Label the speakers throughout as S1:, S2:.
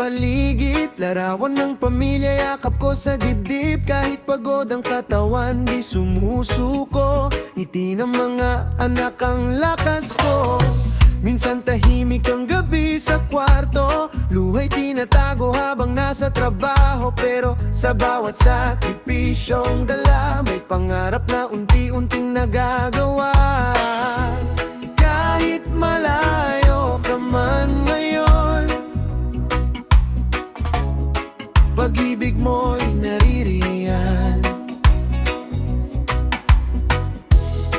S1: paligid, larawan ng pamilya, yakap ko sa dibdib. Kahit pagod ang katawan, di sumusuko. Ngiti ng mga anak ang lakas ko. Minsan tahimik ang gabi sa kwarto, luha'y tinatago habang nasa trabaho. Pero sa bawat sakripisyong dala, may pangarap na unti-unting nagagawa. Kahit malayo ka man ngayon, pag-ibig mo'y naririyan.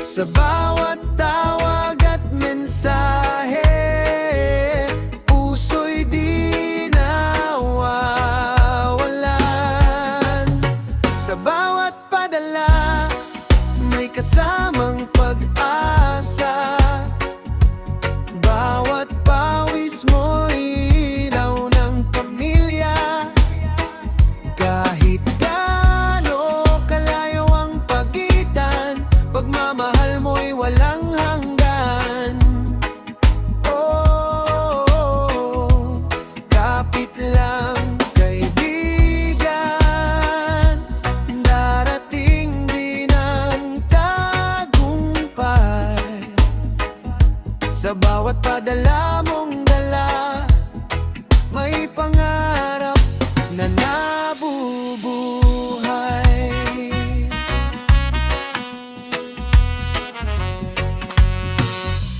S1: Sa bawat tawag at mensahe, puso'y di nawawalan. Sa bawat padala, may kasamang pag-asa. Bawat pawis mo'y ilaw ng pamilya. Kahit gaano kalayo ang pagitan, pagmamahal mo'y walang hanggan. Oh, kapit lang kaibigan, darating din ang tagumpay. Sa bawat padala mong dala, may pangarap na nabubuhay.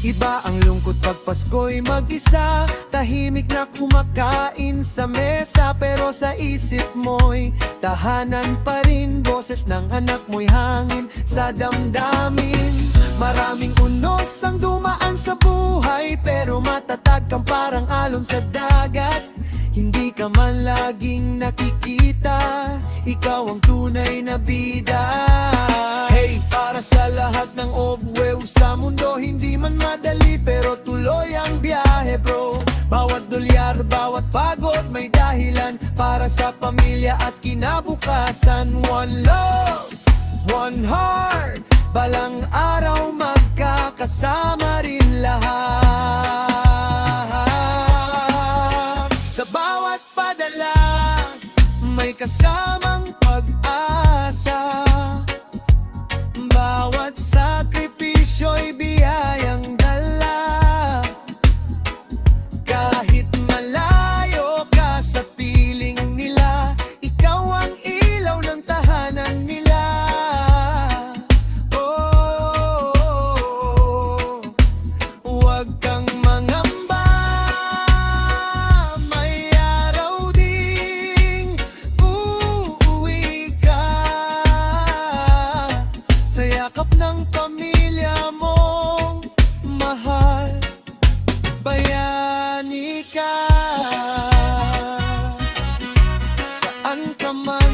S1: Iba ang lungkot pag Pasko'y mag-isa, tahimik na kumakain sa mesa. Pero sa isip mo'y tahanan pa rin, boses ng anak mo'y hangin sa damdamin. Maraming unos ang dumaan sa buhay, pero matatag kang parang alon sa dagat. Hindi ka man laging nakikita, ikaw ang tunay na bida. Hey, para sa lahat ng obwew sa mundo, hindi man madali pero tuloy ang biyahe bro. Bawat dolyar, bawat pagod may dahilan, para sa pamilya at kinabukasan. One love, one heart, balang araw magkakasama rin lahat. Sa bawat padala, may kasamang pag-asa. Bawat sakripisyo'y biyayang dala. Kahit malayo ka sa piling nila, ikaw ang ilaw ng tahanan nila. Oh, huwag kang mangamba, may araw ding uuwi ka sa yakap ng pamilya mong mahal. Bayani ka, saan ka man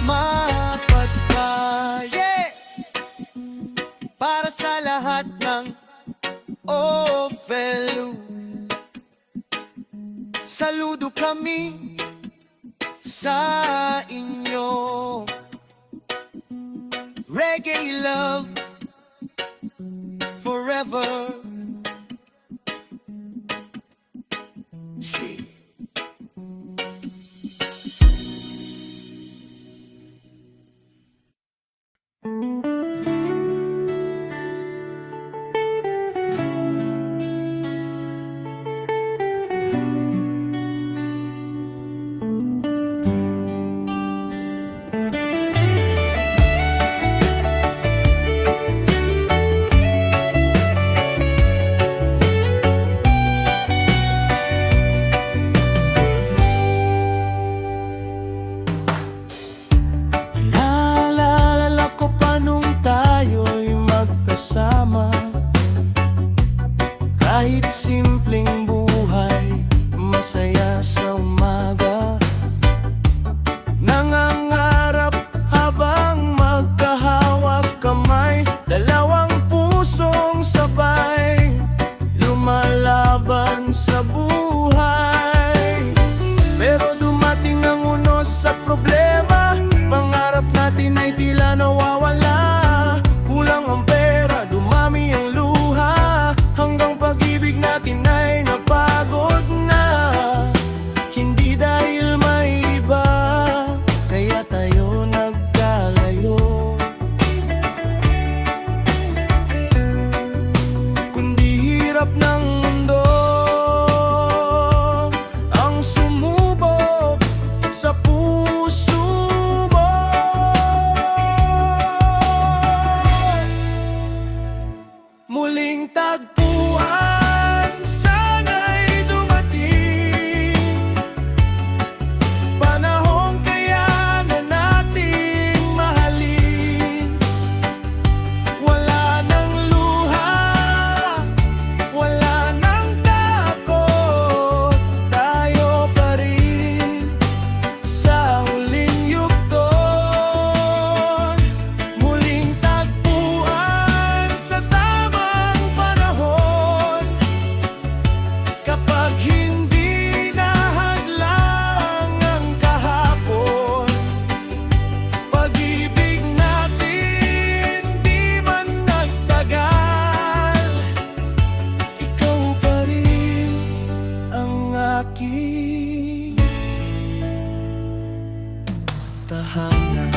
S1: mapadpad. Yeah! Para sa lahat ng OFLU, saludo kami sa inyo. Reggae love forever. See. tahanan.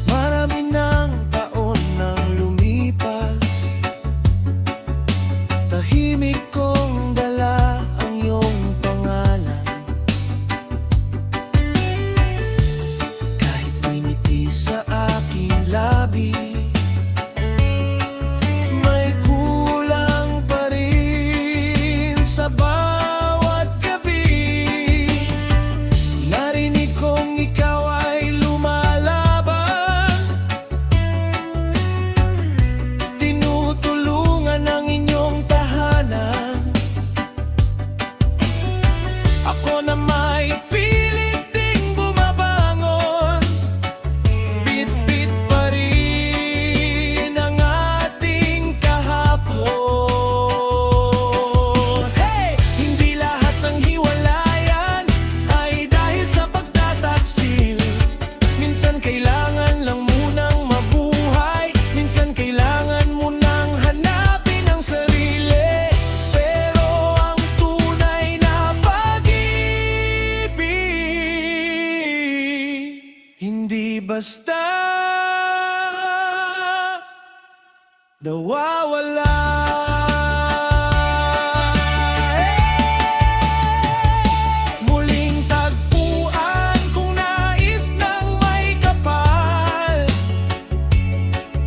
S1: Marami ng taon nang lumipas, tahimik kong dala ang iyong pangalan. Kahit may ngiti sa aking labi, may kulang pa rin sa bawat gabi. Narinig kong ikaw ay lumalaban, tinutulungan ang inyong tahanan. Ako na may pilit ding bumabangon, bit-bit pa rin ang ating kahapon. Hey! Hindi lahat ng hiwalayan ay dahil sa pagtataksil. Minsan kailangan lang munang mabuhay, minsan kailangan mo nang hanapin ang sarili. Pero ang tunay na pag-ibig, hindi basta nawawala. Muling tagpuan kung nais ng may kapal,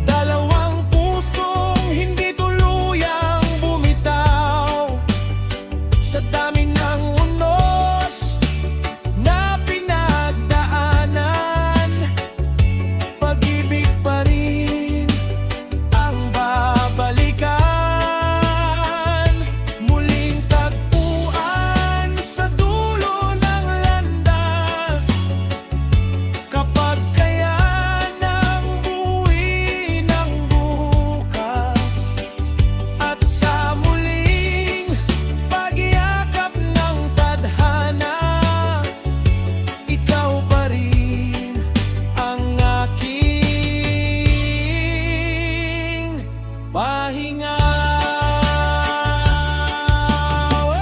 S1: dalawang pusong hindi tuluyang bumitaw. Sa dami ng unos na pinagdaanan, pag-ibig pa rin ang babalikan. Muling tagpuan sa dulo ng landas, kapag kaya nang buuin ang bukas. At sa muling pagyakap ng tadhana, ikaw pa rin ang aking pahinga. Oh,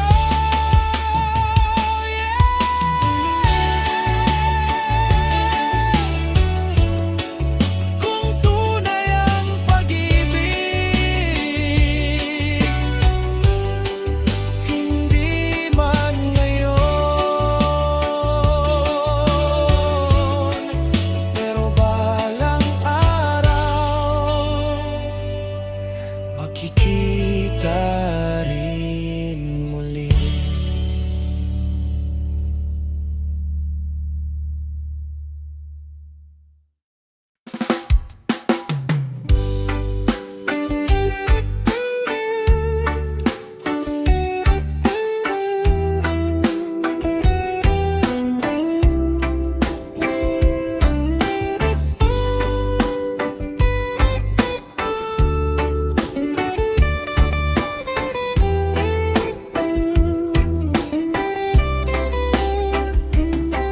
S1: yeah. Kung tunay ang pag-ibig, hindi man ngayon, pero balang araw magkikita rin muli.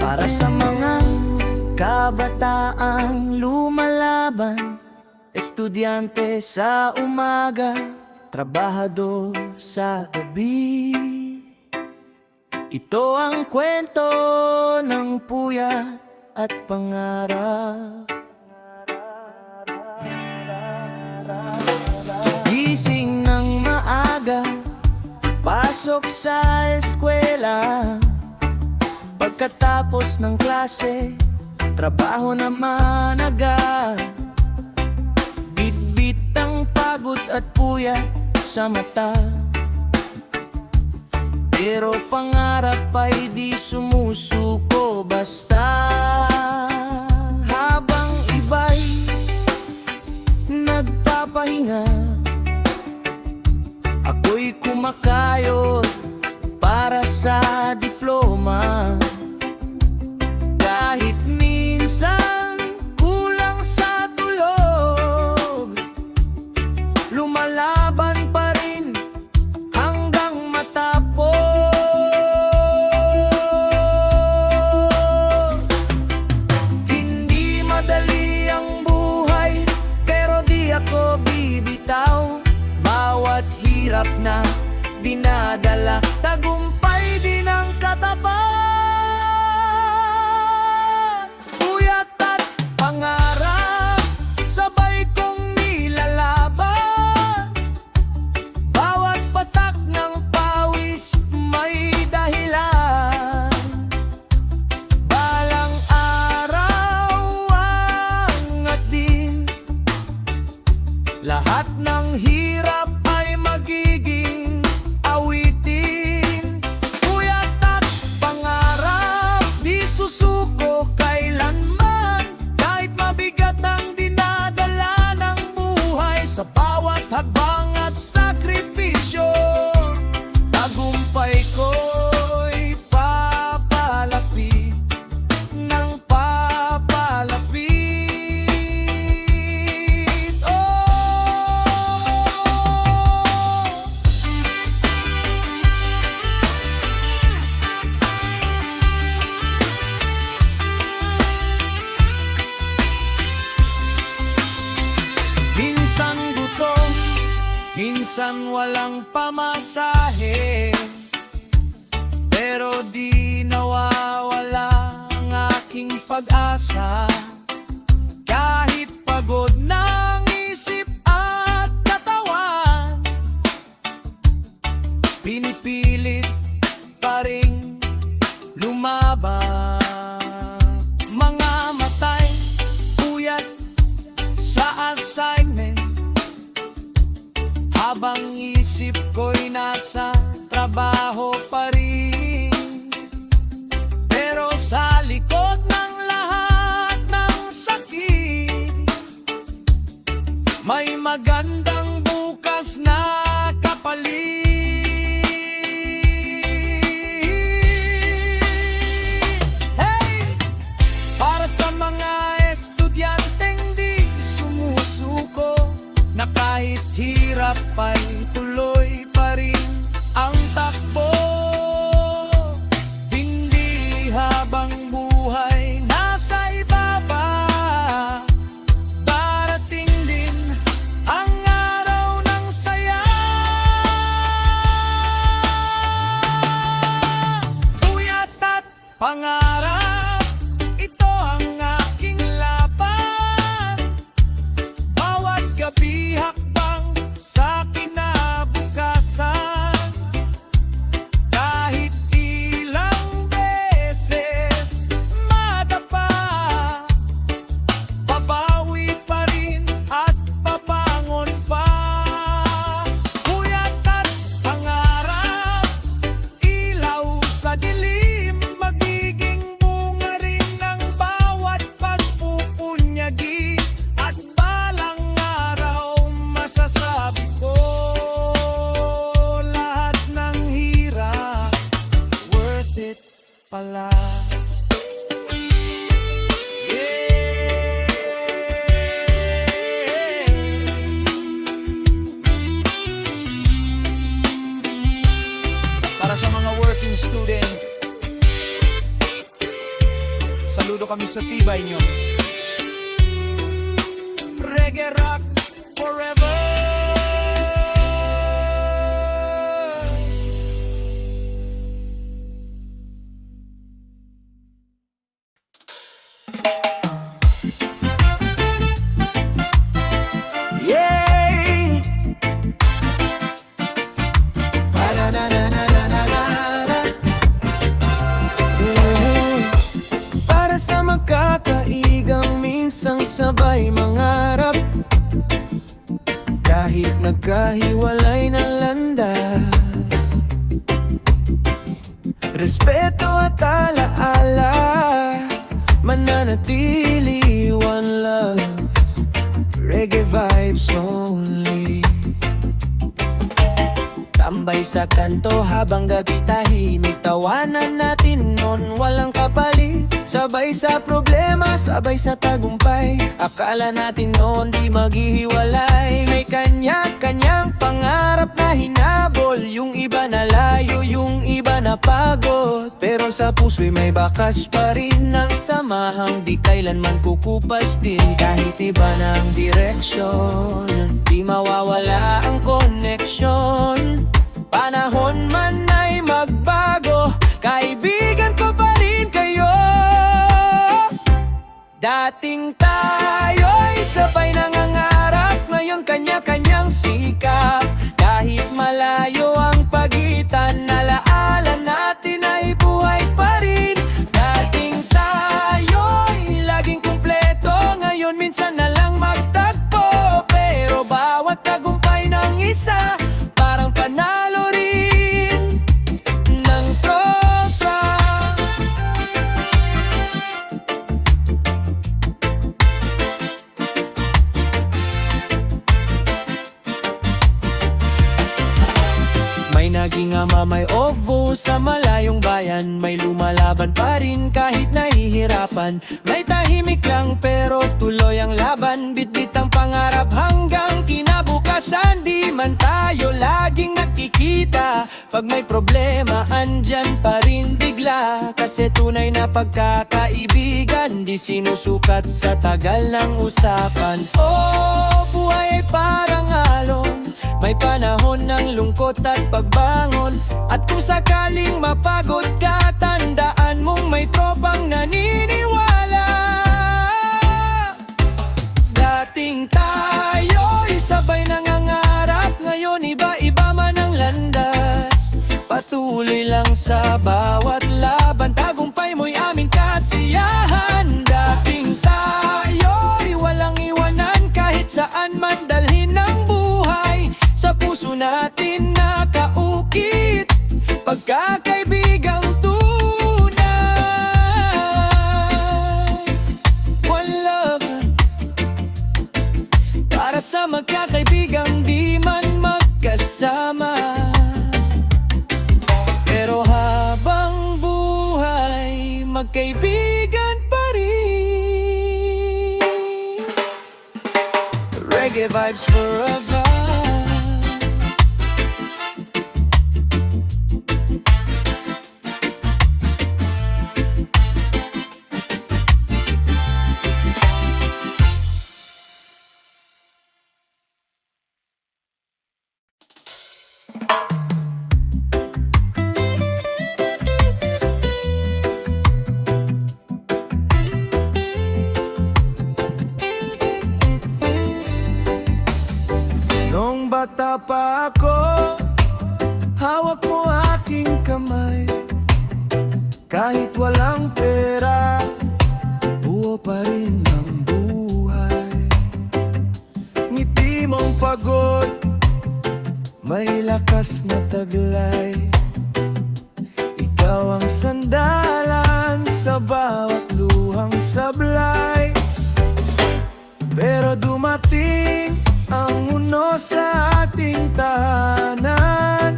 S1: Para sa mga kabataang lumalaban, estudyante sa umaga, trabahador sa gabi. Ito ang kwento ng puyat at pangarap. Gising ng maaga, pasok sa eskwela. Pagkatapos ng klase, trabaho naman agad. Bit-bit ang pagod at puyat sa mata, pero pangarap ay di sumusuko basta. Habang iba'y nagpapahinga, ako'y kumakayod para sa diploma. Kahit minsan kulang sa tulog, lumalaban pa rin hanggang matapos. Hindi madali ang buhay, pero di ako bibitaw. Bawat hirap na dinadala. Tagumpay din ang katapat, puyat at pangarap, sabay kong nilalaban. Bawat patak ng pawis may dahilan. Balang araw angat din, lahat ng hirap ay magiging awitin. Puyat at pangarap, di susuko kailanman. Kahit mabigat ang dinadala ng buhay, sa bawat hakbang at sakripisyo, tagumpay ko'y papalapit ng papalapit. Minsan gutom, minsan walang pamasahe, pero di nawawala ang aking pag-asa. Kahit pagod ng isip at katawan, pinipilit pa ring lumaban. Mga matay, puyat sa assignment, habang isip ko'y nasa trabaho pa rin. Pero sa likod ng lahat ng sakit, may magandang bukas na kapalit. Hey! Para sa mga estudyanteng di sumusuko, na kahit hirap ay tuloy pa rin ang takbo. Hindi habang buhay nasa ibaba, darating din ang araw ng saya. Puyat at pangarap, ito ang aking laban. Bawat gabi hakbang sa kinabukasan. Kahit ilang beses madapa, babawi pa rin at babangon pa. Puyat at pangarap, ilaw sa dilim, magiging bunga rin ng bawat pagpupunyagi. At balang araw masasabi ko, lahat ng hirap worth it pala. Para sa mga working student, saludo kami sa tibay nyo. Reggae rock forever. Yeah. Pa-na-na-na-na-na-na-na. Yeah. Para sa magkakaigang minsang sabay mangarap, kahit nagkahiwalay ng landas. Respeto at alaala, mananatili, one love, reggae vibes only. Tambay sa kanto habang gabi tahimik, tawanan natin nun walang kapalit. Sabay sa problema, sabay sa tagumpay, akala natin noon di maghihiwalay. May kanya-kanyang pangarap na hinabol, yung iba na layo, yung iba na pagod. Pero sa puso'y may bakas pa rin ng samahang di kailanman kukupas din. Kahit iba ng direksyon, di mawawala ang koneksyon. Panahon naging ama may ovo sa malayong bayan. May lumalaban pa rin kahit nahihirapan. May tahimik lang pero tuloy ang laban. Bitbit ang pangarap hanggang kinabukasan. Di man tayo laging nakikita, pag may problema andyan pa rin bigla. Kasi tunay na pagkakaibigan di sinusukat sa tagal ng usapan. Oh, buhay ay parang alon, may panahon ng lungkot at pagbangon. At kung sakaling mapagod ka, tandaan mong may tropang naniniwala. Dating tayo'y sabay nangangarap, ngayon iba-iba man ang landas. Patuloy lang sa bawat laban, tagumpay mo'y aming kasiyahan. Dating tayo'y walang iwanan, kahit saan man dalhin ng buhay. Sa puso natin nakaukit pagkakaibigang tunay. One love, para sa magkakaibigang di man magkasama. Pero habang buhay, magkaibigan pa rin. Reggae vibes forever. Nung bata pa ako, hawak mo aking kamay. Kahit walang pera, buo pa rin ang buhay. Ngiti mong pagod, may lakas na taglay. Ikaw ang sandalan sa bawat luhang sablay. Pero dumating ang uno sa ating tahanan.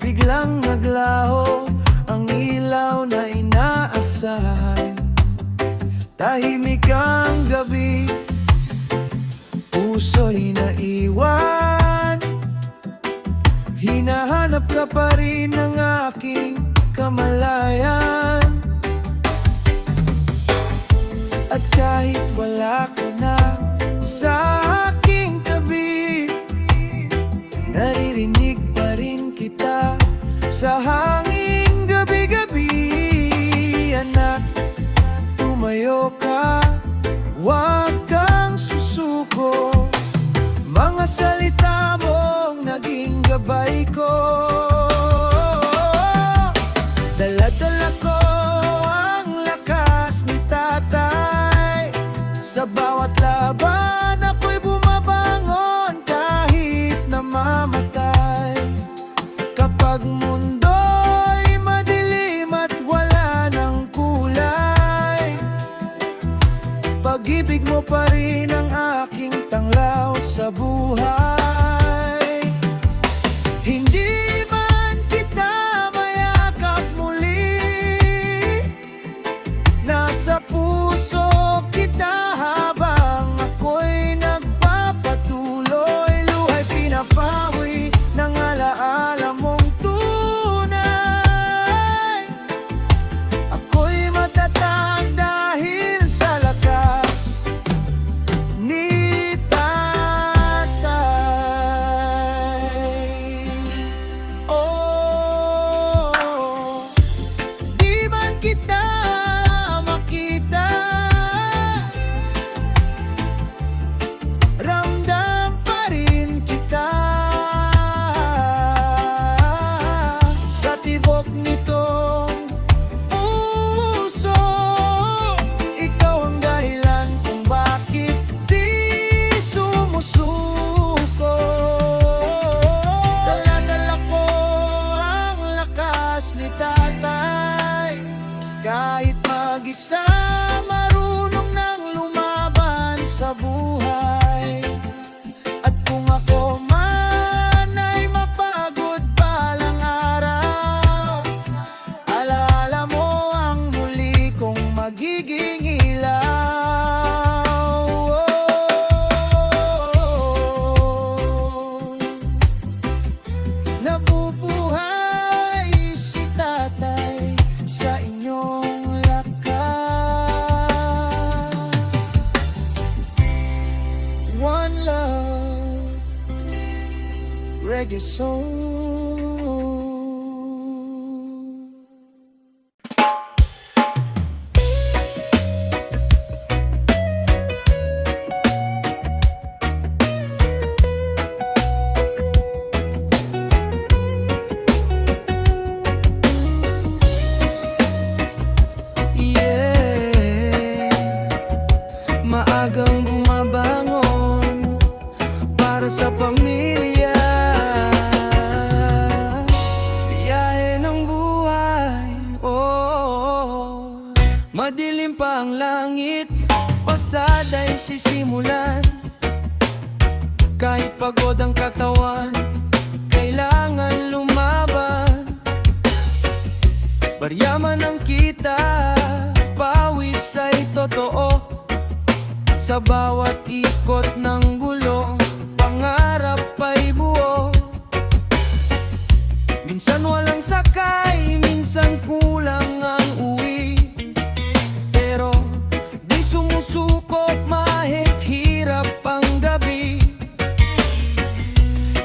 S1: Biglang naglaho ang ilaw na inaasahan. Tahimik ang gabi, puso'y naiwan. Hinahanap ka pa rin ng aking kamalayan. At kahit wala ka na sa aking tabi, naririnig pa rin kita sa hanging gabi-gabi. Anak, tumayo ka, huwag kang susuko. Mga salita mong naging gabay ko. Dala-dala ko ang lakas ni tatay. Sa bawat laban ako'y bumabangon kahit namamatay. Kapag mundo'y madilim at wala ng kulay, pag-ibig mo pa rin ang aking tanglaw sa buhay. Hindi man kita mayakap muli, nasa puso kita habang ako'y nagpapatuloy. Luha'y pinapawi ng alaala mong tunay. Ako'y matatag dahil sa lakas ni tatay. song.
S2: Maagang bumabangon para sa pamilya. Biyahe ng buhay, oh. Madilim pa ang langit, pasada'y sisimulan. Kahit pagod ang katawan, kailangan lumaban. Barya man ang kita, pawis ay totoo. Sa bawat ikot ng gulong, pangarap ay buo. Minsan walang sakay, minsan kulang ang uwi. Pero di sumusuko kahit hirap ang gabi.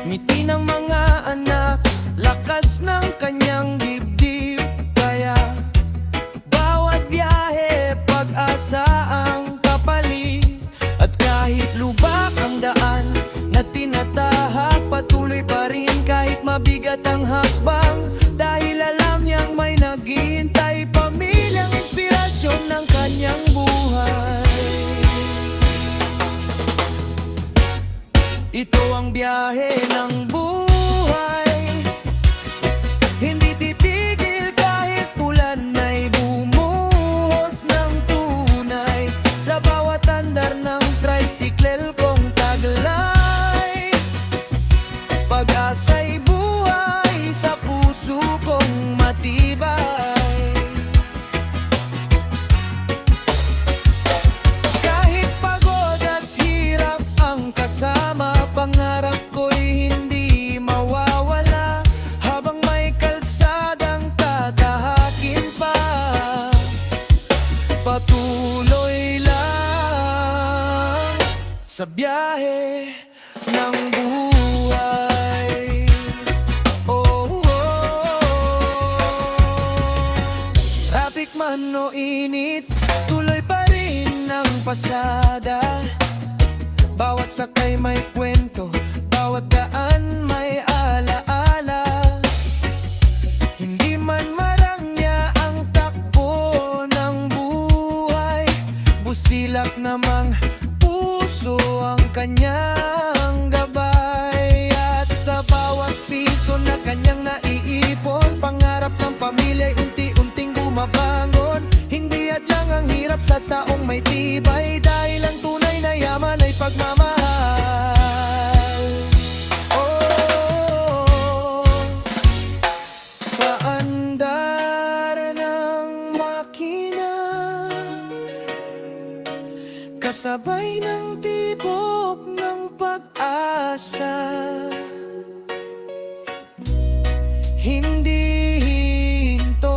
S2: Ngiti ng mga anak, lakas ng kanyang dibdib. Kaya bawat biyahe, pag-asa ang kapalit. At kahit lubak ang daan na tinatahak, patuloy pa rin kahit mabigat ang hakbang. Dahil alam niyang may naghihintay, pamilyang inspirasyon ng kanyang buhay. Ito ang biyahe ng buhay, hindi titigil kahit ulan ay bumuhos ng tunay. Sa bawat andar ng tricycle kong taglay, pag-asa'y buhay sa puso kong matibay. Kahit pagod at hirap ang kasama, pangarap ko'y hindi mawawala. Habang may kalsadang tatahakin pa, patuloy lang sa biyahe ng buhay. Oh, oh, oh. Traffic man o init, tuloy pa rin ang pasada. Bawat sakay may kwento, bawat daan may alaala. Hindi man marangya ang takbo ng buhay, busilak namang puso ang kanyang gabay. At sa bawat piso na kanyang naiipon, pangarap ng pamilya'y unti-unting bumabangon. Hindi hadlang ang hirap sa taong may tibay, dahil ang tunay na yaman ay pagmamahal. Oh, paandar ng makina, kasabay ng tibok ng pag-asa. Hindi hinto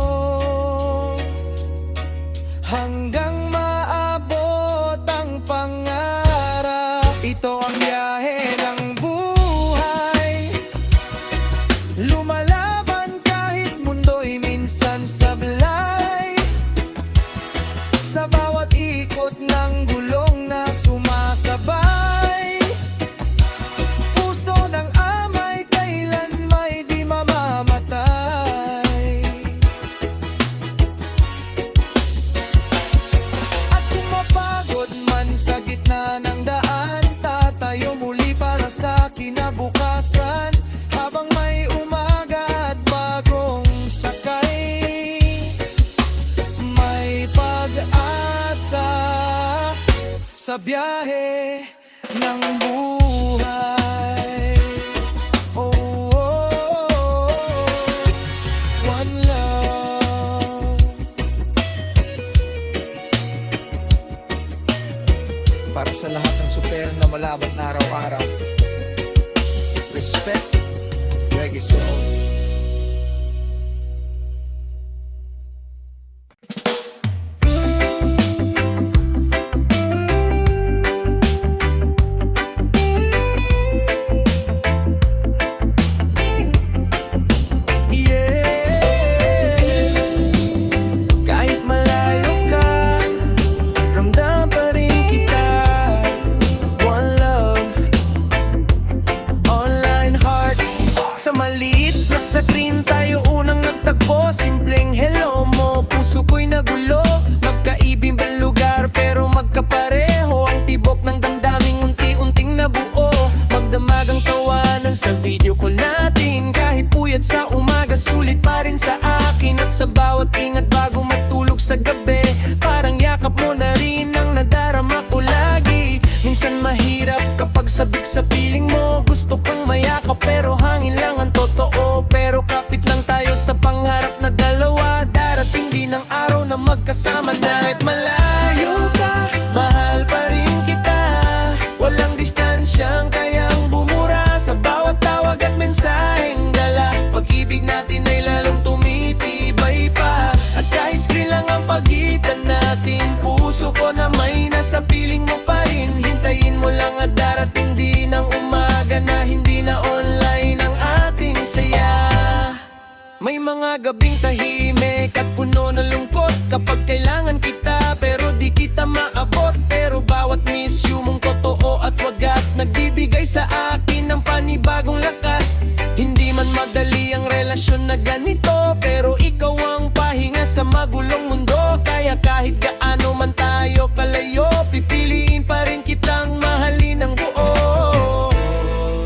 S2: hanggang maabot ang pangarap. Ito ang biyahe ng buhay, lumalaban kahit mundo'y minsan sablay. Sa bawat ikot ng gulong na sumasabay, puso ng amay kailan may di mamamatay. At kung mapagod man sa gitna ng daan, tatayo muli para sa kinabukasan. Habang may umaga at bagong sakay, may pag-asa sa biyahe ng buhay. Oh, oh, oh, one love.
S3: Para sa lahat ng supero na malaban araw-araw, respect, Reggae Soul.
S1: sa maliit na screen tayo unang nagtagpo. Simpleng hello mo, puso ko'y nagulo. Magkaibang lugar pero magkapareho. Ang tibok ng damdaming unti-unting nabuo. Magdamagang tawanan sa video call natin. Kahit puyat sa umaga, sulit pa rin sa akin. At sa bawat ingat bago matulog sa gabi, parang yakap mo na rin ang nadarama ko lagi. Minsan mahirap kapag sabik sa piling mo. Gusto kang mayakap pero hangin lang ang totoo. Pero kapit lang tayo sa pangarap na dalawa. Darating din ang araw na magkasama na. Kahit malayo ka, mahal pa rin kita. Walang distansyang kayang bumura sa bawat tawag at mensaheng dala. Pag-ibig natin ay lalong tumitibay pa. At kahit screen lang ang pagitan natin, puso ko na may nasa piling mo pa rin. Hintayin mo lang at darating din ang umaga na hindi na online ang ating saya. May mga gabing tahimik at puno ng lungkot kapag kailangan kita pero di kita maabot. Pero bawat miss you mong totoo at wagas nagbibigay sa akin ng panibagong lakas. Hindi man madali ang relasyon na ganito, pero ikaw ang pahinga sa magulong mundo. Kaya kahit gaano man tayo kalayo, pipiliin pa rin kitang mahalin ng buo.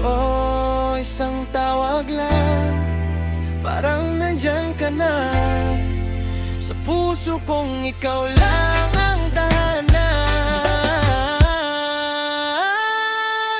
S1: Oh, isang tawag lang, parang nandyan ka na. Sa puso kong ikaw lang ang tahanan.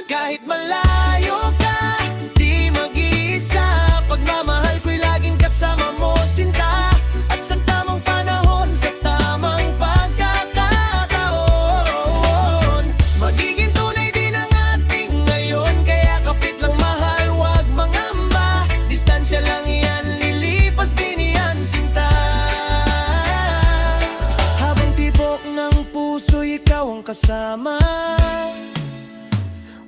S1: Kahit malayo ka, di mag-iisa. Pagmamahal ko'y laging kasama mo, sinta. At sa tamang panahon, sa tamang pagkakataon, magiging tunay din ang ating ngayon. Kaya kapit lang mahal, wag mangamba. Distansya lang yan, lilipas din yan, sinta. Habang tibok ng puso, ikaw ang kasama.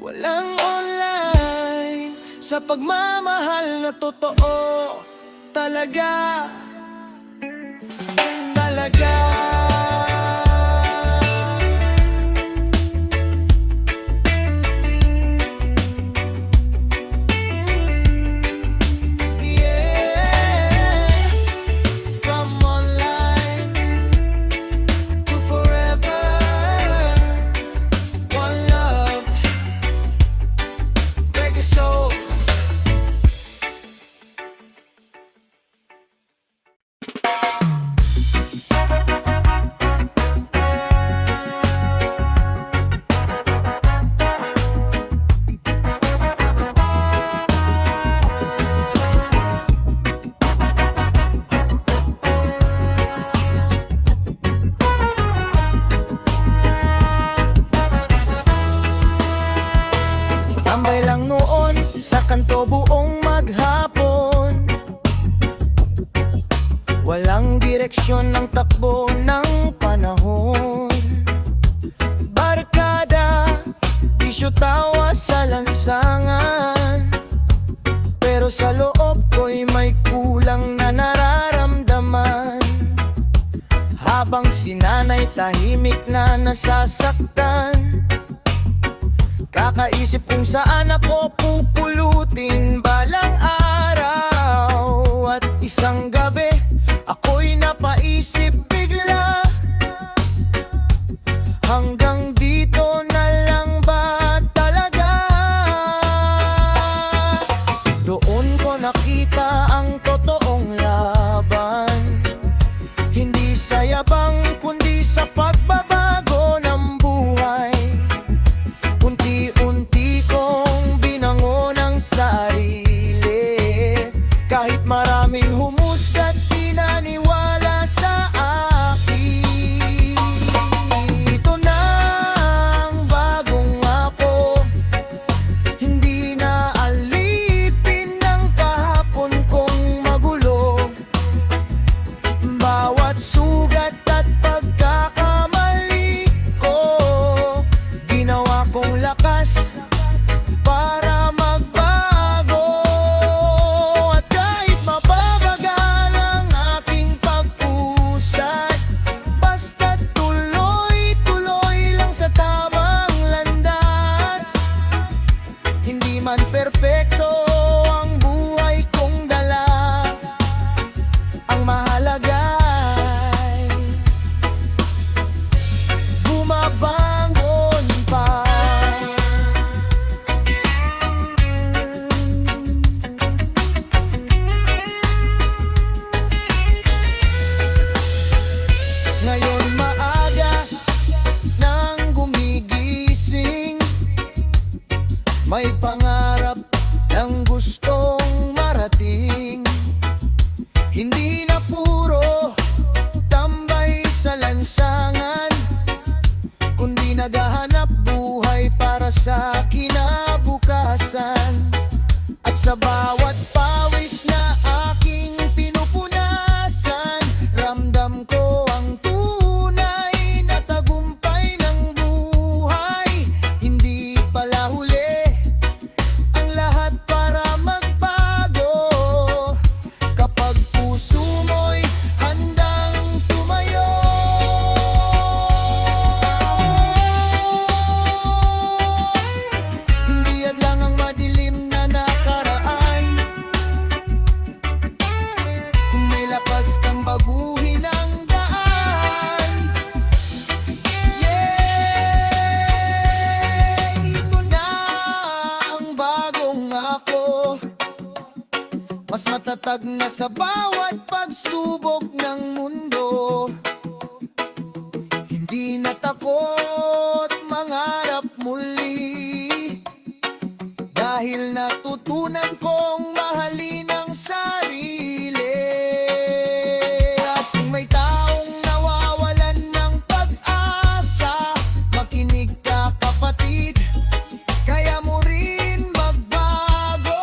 S1: Walang online sa pagmamahal na totoo. Talaga, talaga. Yeah, from online to forever. One love, break a soul. Tambay lang noon sa kanto buong maghapon. Walang direksyon ng takbo ng panahon. Barkada, isyo tawa sa lansangan. Pero sa loob ko'y may kulang na nararamdaman. Habang sinanay tahimik na nasasaktan, kakaisip kung saan ako pupulutin balang araw. At isang gabi, ako'y napaisip bigla, hanggang dito na lang ba talaga? Doon ko nakita ang totoong laban. Hindi sa yabang kundi sa pagbabago ng buhay. Unti-unti kong binangon ang sarili. Kahit maraming humusga't di naniwala sa akin. Ito na ang bagong ako, hindi na alipin ng kahapon kong magulo. Bawat sugat at pagkakamali ko, ginawa kong lakas para magbago. At kahit mapa mas matatag na sa bawat pagsubok ng mundo. Hindi na takot mangarap muli, dahil natutunan kong mahalin ang sarili. At kung may taong nawawalan ng pag-asa, makinig ka kapatid, kaya mo rin magbago.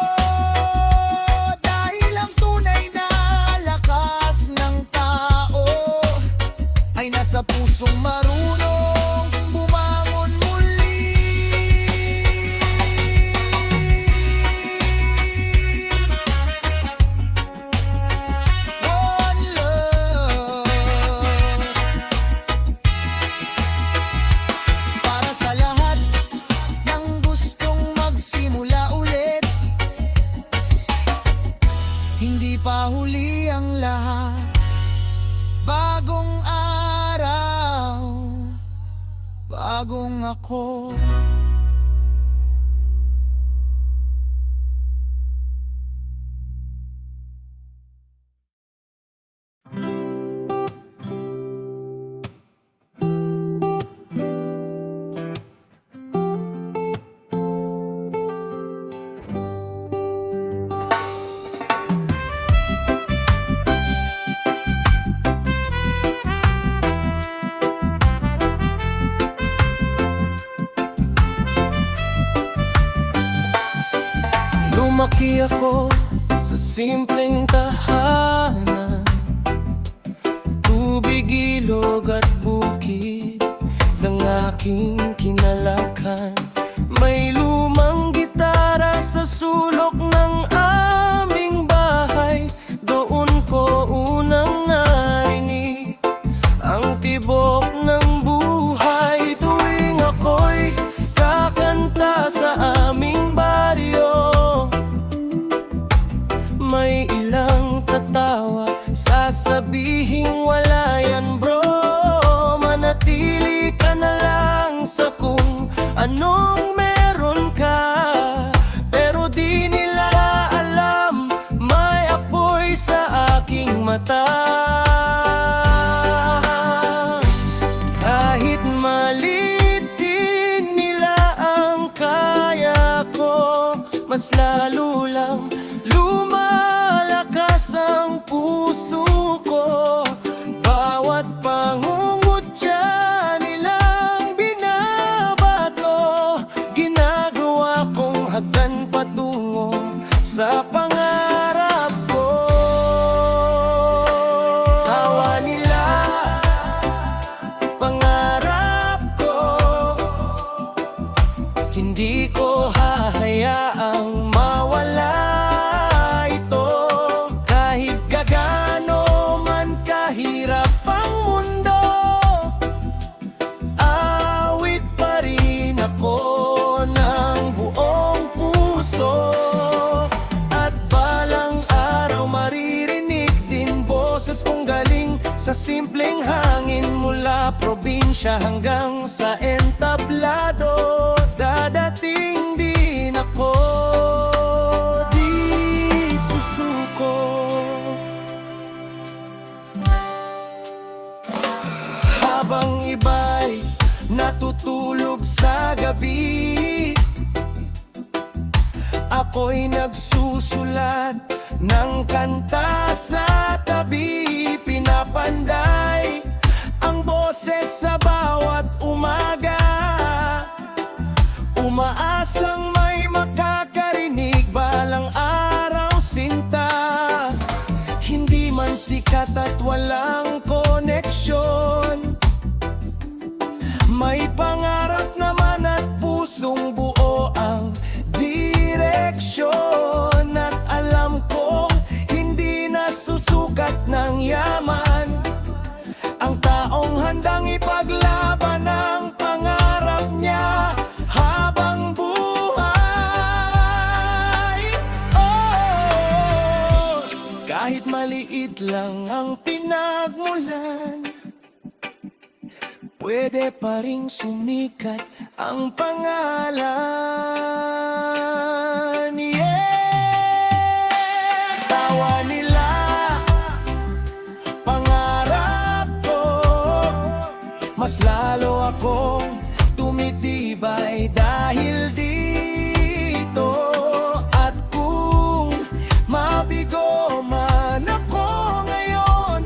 S1: Dahil ang tunay na lakas ng tao ay nasa pusong marunong bumangon muli. One love, para sa lahat ng gustong magsimula ulit. Hindi pa huli ang lahat. Bagong araw, bagong ako.
S2: Lumaki ako sa simpleng tahanan, tubig, ilog at bukid ng aking kinalakan. May lumang gitara sa sulok ng aming bahay, doon ko unang narinig ang tibok ng buhay. Tuwing ako'y kakanta sa aming baryo, may ilang tatawa, sasabihing wala yan bro. Manatili ka na lang sa kung anong meron ka, pero di nila alam may apoy sa aking mata. Kahit maliit din nila ang kaya ko, mas lalo lang lumalakas ang puso ko. Bawat pangungutya nilang binabato, ginagawa kong hagdan patungo sa pangarap ko. Tawa nila, pangarap ko, hindi ko hahayaang mawala. Kung galing sa simpleng hangin, mula probinsya hanggang sa entablado, dadating din ako, di susuko. Habang iba'y natutulog sa gabi, ako'y nagsusulat ng kanta sa tabi. Pinapanday ang boses sa bawat umaga, umaasang may makakarinig balang araw sinta. Hindi man sikat at walang koneksyon, may pangarap naman at pusong buo ang direksyon. At alam kong hindi nasusukat ng yaman ang taong handang ipaglaban ang pangarap niya habang buhay. Oh, kahit maliit lang ang pinagmulan, pwede pa ring sumikat ang pangalan. Yeah!
S1: ginagawa nila. Pangarap ko, mas lalo akong tumitibay dahil dito. At kung mabigo man ako ngayon,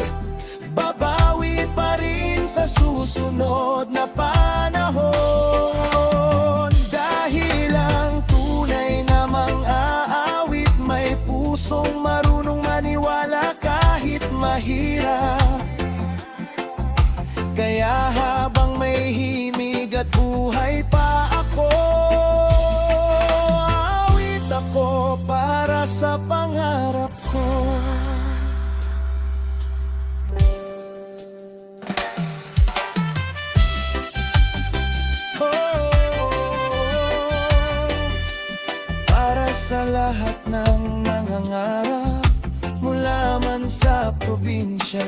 S1: babawi pa rin sa susunod na panahon. Dahil ang tunay namang aawit may pusong marunong maniwala kahit mahirap. Kaya habang may himig at buhay pa ako, awit ako para sa pangarap ko. Para sa lahat ng nangangarap, mula man sa probinsya